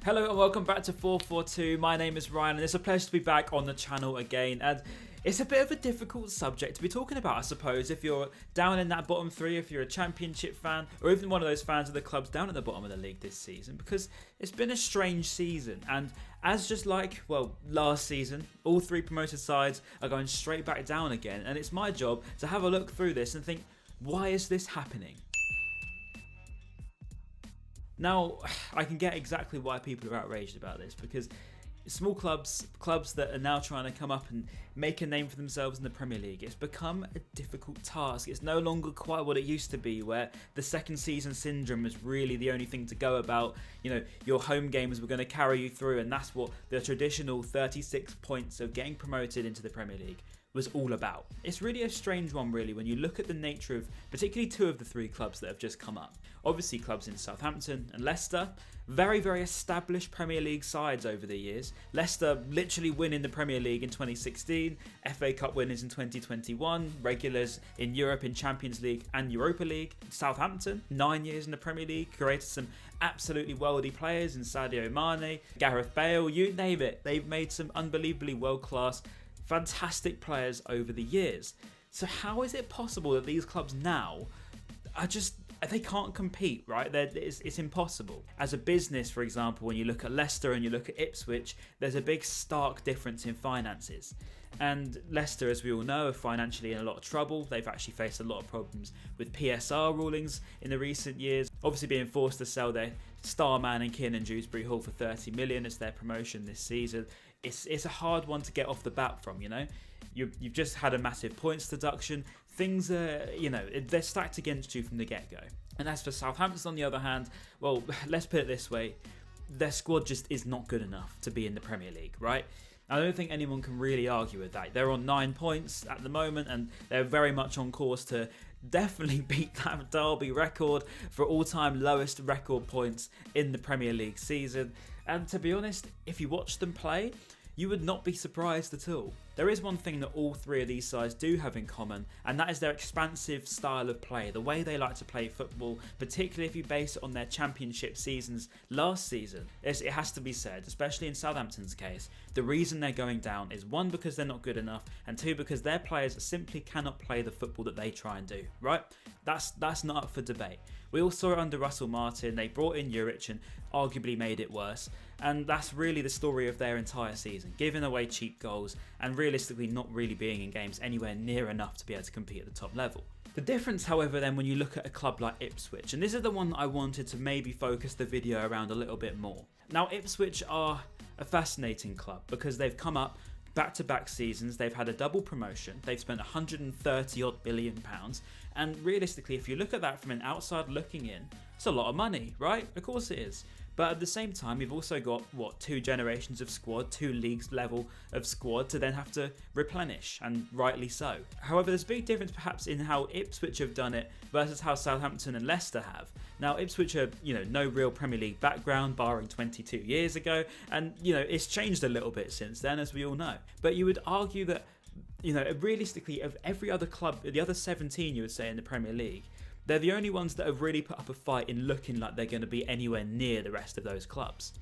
Hello and welcome back to 442. My name is Ryan and it's a pleasure to be back on the channel again. And it's a bit of a difficult subject to be talking about, I suppose, if you're down in that bottom three, if you're a championship fan, or even one of those fans of the clubs down at the bottom of the league this season, because it's been a strange season. And as just like, well, last season, all three promoted sides are going straight back down again. And it's my job to have a look through this and think, why is this happening? Now, I can get exactly why people are outraged about this, because small clubs that are now trying to come up and make a name for themselves in the Premier League, it's become a difficult task. It's no longer quite what it used to be, where the second season syndrome was really the only thing to go about. You know, your home games were going to carry you through, and that's what the traditional 36 points of getting promoted into the Premier League was all about. It's really a strange one, really, when you look at the nature of particularly two of the three clubs that have just come up. Obviously clubs in Southampton and Leicester, very established Premier League sides over the years. Leicester literally winning the Premier League in 2016, FA Cup winners in 2021, regulars in Europe in Champions League and Europa League. Southampton, 9 years in the Premier League, created some absolutely worldy players in Sadio Mane, Gareth Bale, you name it. They've made some unbelievably world-class, fantastic players over the years. So how is it possible that these clubs now are they can't compete, right? It's impossible. As a business, for example, when you look at Leicester and you look at Ipswich, there's a big stark difference in finances. And Leicester, as we all know, are financially in a lot of trouble. They've actually faced a lot of problems with PSR rulings in the recent years. Obviously being forced to sell their star man in 𝗘𝗫𝗧𝗏𝗧𝗏 for 30 million as their promotion this season. It's a hard one to get off the bat from, you know. You've just had a massive points deduction. Things are, you know, they're stacked against you from the get-go. And as for Southampton, on the other hand, well, let's put it this way. Their squad just is not good enough to be in the Premier League, right? I don't think anyone can really argue with that. They're on 9 points at the moment, and they're very much on course to definitely beat that Derby record for all-time lowest record points in the Premier League season. And to be honest, if you watch them play, you would not be surprised at all. There is one thing that all three of these sides do have in common, and that is their expansive style of play, the way they like to play football, particularly if you base it on their championship seasons last season. It has to be said, especially in Southampton's case, the reason they're going down is one, because they're not good enough, and two, because their players simply cannot play the football that they try and do, right? That's not up for debate. We all saw it under Russell Martin. They brought in 𝗬𝗓 and arguably made it worse. And that's really the story of their entire season. Giving away cheap goals and realistically not really being in games anywhere near enough to be able to compete at the top level. The difference, however, then when you look at a club like Ipswich, and this is the one that I wanted to maybe focus the video around a little bit more. Now, Ipswich are a fascinating club because they've come up back-to-back seasons. They've had a double promotion. They've spent 130 odd billion pounds. And realistically, if you look at that from an outside looking in, it's a lot of money, right? Of course it is. But at the same time, you've also got, what, 2 generations of squad, 2 leagues level of squad to then have to replenish, and rightly so. However, there's a big difference perhaps in how Ipswich have done it versus how Southampton and Leicester have. Now, Ipswich are, you know, no real Premier League background, barring 22 years ago, and, you know, it's changed a little bit since then, as we all know. But you would argue that, you know, realistically, of every other club, the other 17, you would say, in the Premier League, they're the only ones that have really put up a fight in looking like they're going to be anywhere near the rest of those clubs.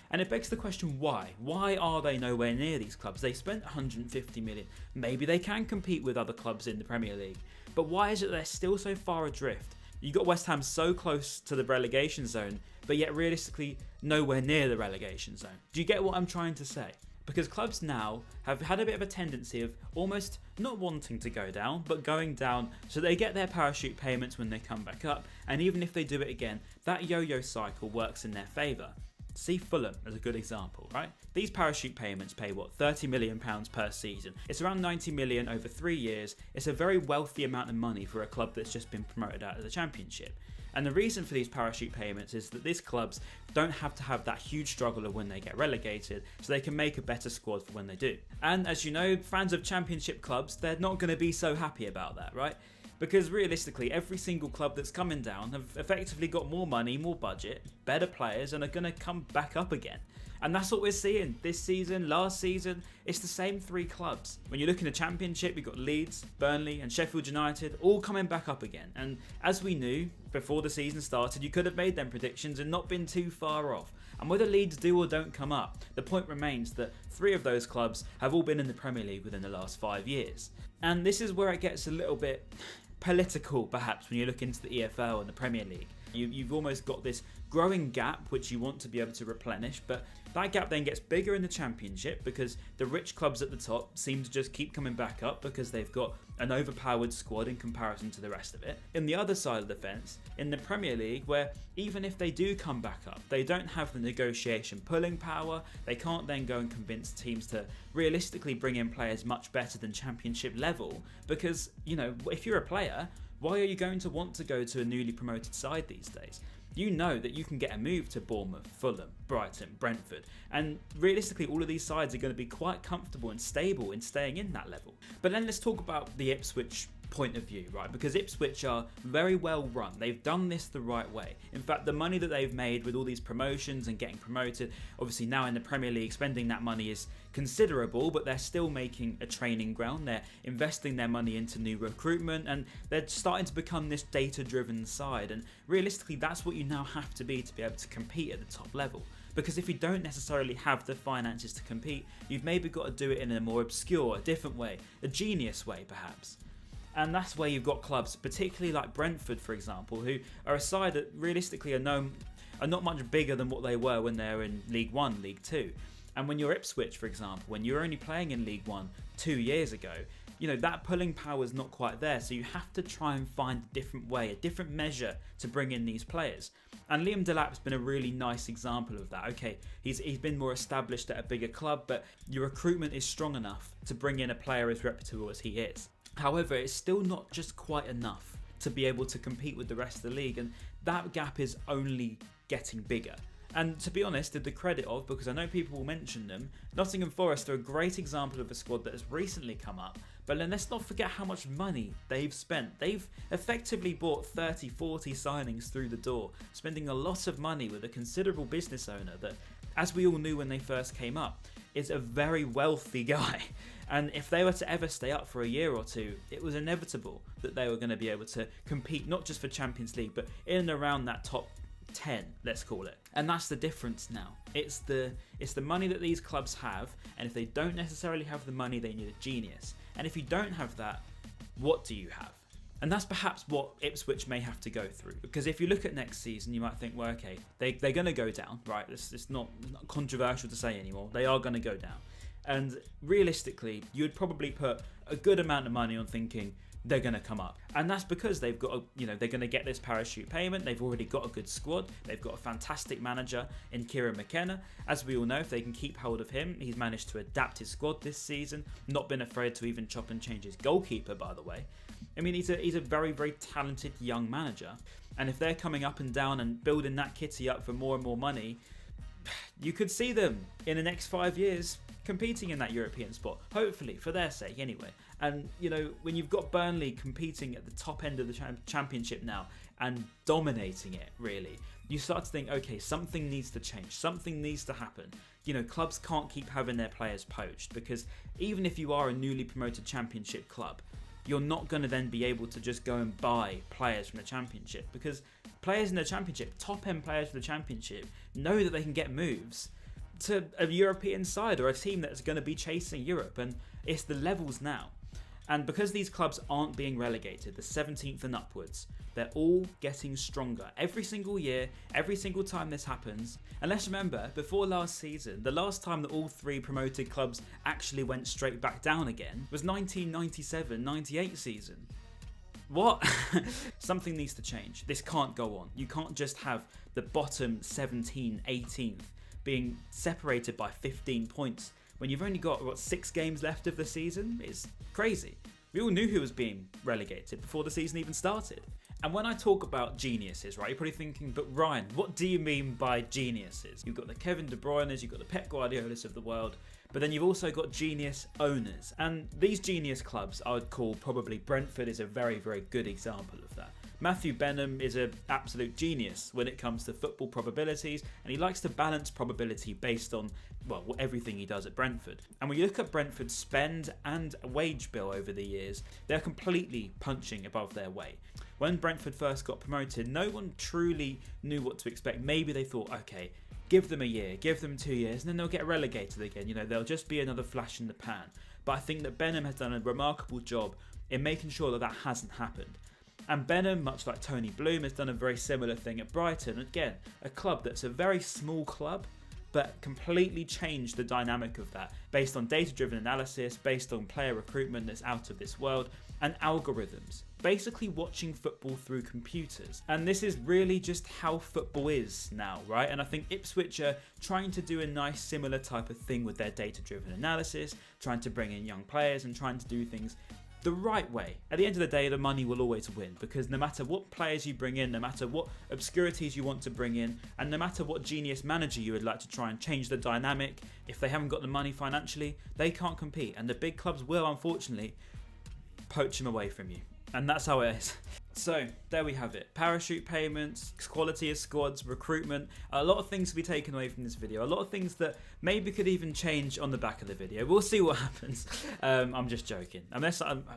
And it begs the question, why? Why are they nowhere near these clubs? They spent 150 million. Maybe they can compete with other clubs in the Premier League. But why is it they're still so far adrift? You got West Ham so close to the relegation zone, but yet realistically nowhere near the relegation zone. Do you get what I'm trying to say? Because clubs now have had a bit of a tendency of almost not wanting to go down, but going down so they get their parachute payments when they come back up, and even if they do it again, that yo-yo cycle works in their favour. See Fulham as a good example, right? These parachute payments pay, what, £30 million per season. It's around 90 million over 3 years. It's a very wealthy amount of money for a club that's just been promoted out of the Championship. And the reason for these parachute payments is that these clubs don't have to have that huge struggle of when they get relegated, so they can make a better squad for when they do. And as you know, fans of Championship clubs, they're not going to be so happy about that, right? Because realistically, every single club that's coming down have effectively got more money, more budget, better players, and are going to come back up again. And that's what we're seeing this season, last season. It's the same three clubs. When you look in the Championship, you've got Leeds, Burnley and Sheffield United all coming back up again. And as we knew before the season started, you could have made them predictions and not been too far off. And whether Leeds do or don't come up, the point remains that three of those clubs have all been in the Premier League within the last 5 years. And this is where it gets a little bit political, perhaps, when you look into the EFL and the Premier League. You've almost got this growing gap which you want to be able to replenish, but that gap then gets bigger in the Championship because the rich clubs at the top seem to just keep coming back up because they've got an overpowered squad in comparison to the rest of it. In the other side of the fence, in the Premier League, where even if they do come back up, they don't have the negotiation pulling power, they can't then go and convince teams to realistically bring in players much better than Championship level because, you know, if you're a player, why are you going to want to go to a newly promoted side these days? You know that you can get a move to Bournemouth, Fulham, Brighton, Brentford, and realistically all of these sides are going to be quite comfortable and stable in staying in that level. But then let's talk about the Ipswich point of view, right? Because Ipswich are very well run. They've done this the right way. In fact, the money that they've made with all these promotions and getting promoted, obviously now in the Premier League, spending that money is considerable, but they're still making a training ground. They're investing their money into new recruitment and they're starting to become this data-driven side. And realistically, that's what you now have to be able to compete at the top level. Because if you don't necessarily have the finances to compete, you've maybe got to do it in a more obscure, a different way, a genius way perhaps. And that's where you've got clubs, particularly like Brentford, for example, who are a side that realistically are not much bigger than what they were when they were in League One, League Two. And when you're Ipswich, for example, when you're only playing in League One 2 years ago, you know, that pulling power is not quite there. So you have to try and find a different way, a different measure to bring in these players. And 𝗕𝗫𝗓𝗏's been a really nice example of that. Okay, he's been more established at a bigger club, but your recruitment is strong enough to bring in a player as reputable as he is. However, it's still not just quite enough to be able to compete with the rest of the league, and that gap is only getting bigger. And to be honest, to the credit of, because I know people will mention them, Nottingham Forest are a great example of a squad that has recently come up, but then let's not forget how much money they've spent. They've effectively bought 30, 40 signings through the door, spending a lot of money with a considerable business owner that, as we all knew when they first came up, is a very wealthy guy. And if they were to ever stay up for a year or two, it was inevitable that they were going to be able to compete not just for Champions League, but in and around that top 10, let's call it. And that's the difference now. It's the money that these clubs have, and if they don't necessarily have the money, they need a genius. And if you don't have that, what do you have? And that's perhaps what Ipswich may have to go through. Because if you look at next season, you might think, well, okay, they're going to go down, right? It's not controversial to say anymore. They are going to go down. And realistically, you'd probably put a good amount of money on thinking they're going to come up. And that's because they've got, they're going to get this parachute payment. They've already got a good squad. They've got a fantastic manager in 𝗘𝗫𝗧𝗏. As we all know, if they can keep hold of him, he's managed to adapt his squad this season. Not been afraid to even chop and change his goalkeeper, by the way. I mean, he's a very, very talented young manager. And if they're coming up and down and building that kitty up for more and more money, you could see them in the next 5 years competing in that European spot, hopefully, for their sake anyway. And, when you've got Burnley competing at the top end of the Championship now and dominating it, really, you start to think, okay, something needs to change, something needs to happen. Clubs can't keep having their players poached, because even if you are a newly promoted Championship club, you're not going to then be able to just go and buy players from the Championship, because players in the Championship, top-end players from the Championship, know that they can get moves to a European side or a team that's going to be chasing Europe, and it's the levels now. And because these clubs aren't being relegated, the 17th and upwards, they're all getting stronger every single year, every single time this happens. And let's remember, before last season, the last time that all three promoted clubs actually went straight back down again was 1997-98 season. What? Something needs to change. This can't go on. You can't just have the bottom 17, 18th being separated by 15 points when you've only got, 6 games left of the season. It's crazy. We all knew who was being relegated before the season even started. And when I talk about geniuses, right, you're probably thinking, but Ryan, what do you mean by geniuses? You've got the Kevin De Bruynes, you've got the Pep Guardiolas of the world, But then you've also got genius owners. And these genius clubs, I would call probably Brentford is a very, very good example of that. Matthew Benham is an absolute genius when it comes to football probabilities, and he likes to balance probability based on, well, everything he does at Brentford. And when you look at Brentford's spend and wage bill over the years, they're completely punching above their weight. When Brentford first got promoted, no one truly knew what to expect. Maybe they thought, okay, give them a year, give them 2 years, and then they'll get relegated again. You know, they'll just be another flash in the pan. But I think that Benham has done a remarkable job in making sure that that hasn't happened. And Benham, much like Tony Bloom, has done a very similar thing at Brighton. Again, a club that's a very small club, but completely changed the dynamic of that based on data-driven analysis, based on player recruitment that's out of this world, and algorithms. Basically watching football through computers. And this is really just how football is now, right? And I think Ipswich are trying to do a nice similar type of thing with their data-driven analysis, trying to bring in young players and trying to do things the right way. At the end of the day, the money will always win, because no matter what players you bring in, no matter what obscurities you want to bring in, and no matter what genius manager you would like to try and change the dynamic, if they haven't got the money financially, they can't compete. And the big clubs will, unfortunately, poach them away from you. And that's how it is. So there we have it. Parachute payments, quality of squads, recruitment, a lot of things to be taken away from this video. A lot of things that maybe could even change on the back of the video. We'll see what happens. I'm just joking.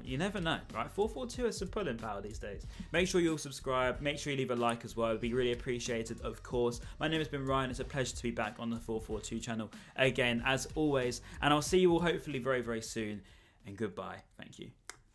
You never know, right? 442 has some pulling power these days. Make sure you all subscribe. Make sure you leave a like as well. It'd be really appreciated, of course. My name has been Ryan. It's a pleasure to be back on the 442 channel again, as always. And I'll see you all hopefully very, very soon. And goodbye. Thank you.